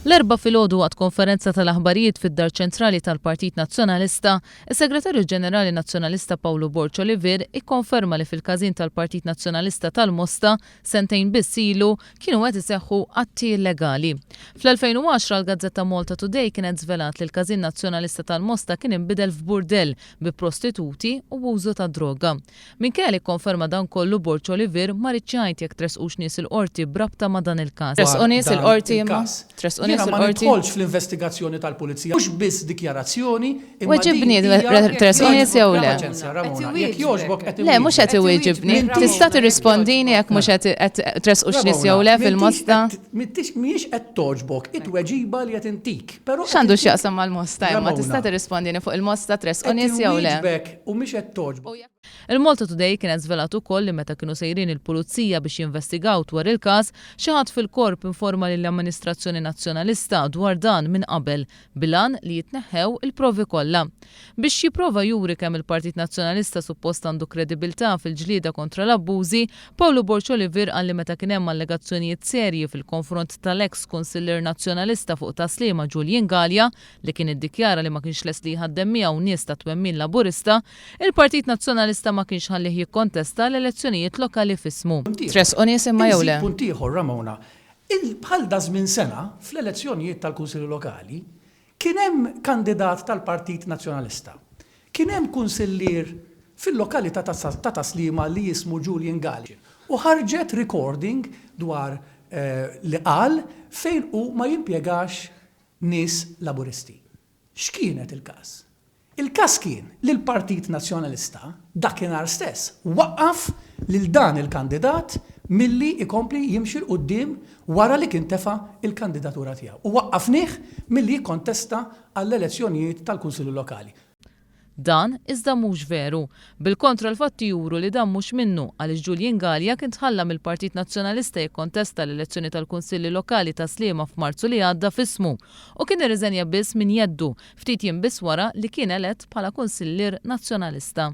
L-erba' filgħodu waqt konferenza tal-aħbarijiet fid-Dar Ċentrali tal-Partit Nazzjonalista, is-Segretarju Ġenerali Nazzjonalista Pawlu Borċ Olivier ikkonferma li fil-każin tal-Partit Nazzjonalista tal-Mosta sentejn biss ilu kienu qed iseħħu atti illegali. Fl-2010 l-Gazzetta Malta Today kienet żvelat li l-każin Nazzjonalista tal-Mosta kien inbidel f'burdell bi prostituti u użu ta' droga. Minkejja li kkonferma dan kollu Borċ Olivier ma rridx jgħid jekk tresqux nies il-qorti brabta ma' dan il-każ. Tresqu nies il-qorti imma? Jiena ma nidħolx fl-investigazzjoni tal-Pulizija. Mhux biss dikjarazzjoni. Weġibni tresqu nies jew le. Jekk jogħġbok qed Le, mhux qed iwieġibni. Tista' tirrispondini jekk mhux qed tresqux nies jew le fil-Mosta. Mhijiex qed toġbok it-tweġiba li qed intik. X'għandu x'jaqsam mal-Mosta imma tista' tirrispondini fuq il-Mosta tresqu nies jew le. U mhix qed toġbok. Il-Malta Today kienet żvelat ukoll li meta kienu sejrin il-Pulizija biex jinvestigaw dwar il-każ, xi ħadd fil-korp informa lill-Amministrazzjoni Nazzjonalista dwar dan minn qabel bilan li jitneħħew il-provi kollha. Biex jipprova juri kemm il-Partit Nazzjonalista suppost għandu kredibilità fil-ġlieda kontra l-abbużi, Pawlu Borċ Olivier qal li meta kien hemm allegazzjonijiet serji fil-konfront tal-eks Kunsiller Nazzjonalista fuq taslima Julian Gallia li kien iddikjara li ma kienx lest li jħaddem miegħu nies ta' twemmin laburista, il-Partit Nazzjonalista ma kienx ħallih jikkontesta l-elezzjonijiet lokali f'ismu. Tresqu nies imma jew le. Punt ieħor Ramona, bħal żmien sena fl-elezzjonijiet tal-Kunsilli Lokali kien hemm kandidat tal-Partit Nazzjonalista. Kien hemm kunsillier fil-lokali ta' taslima li jismu Julian Gallia. U ħarġet recording dwar li qal fejn hu ma jimpjegax nies laburisti. X'kienet il-każ? Il-każ kien li l-Partit Nazzjonalista dakinhar stess waqqaf lil dan il-kandidat milli ikompli jimxi l qudiem wara li kien tefa' il-kandidatura tiegħu. U waqqafnih milli jikkontesta għall-elezzjonijiet tal-Kunsilli Lokali. Dan iżda mhux veru. Bil-kontra l-fatti juru li dan mhux minnu għaliex Julian Gallia kien tħalla mill-Partit Nazzjonalista jikkontesta l-elezzjoni tal-Kunsilli Lokali ta' Sliema f'Marzu li għadda f'ismu u kien irriżenja biss minn jeddu ftit jiem biss wara li kien elett bħala Kunsillier Nazzjonalista.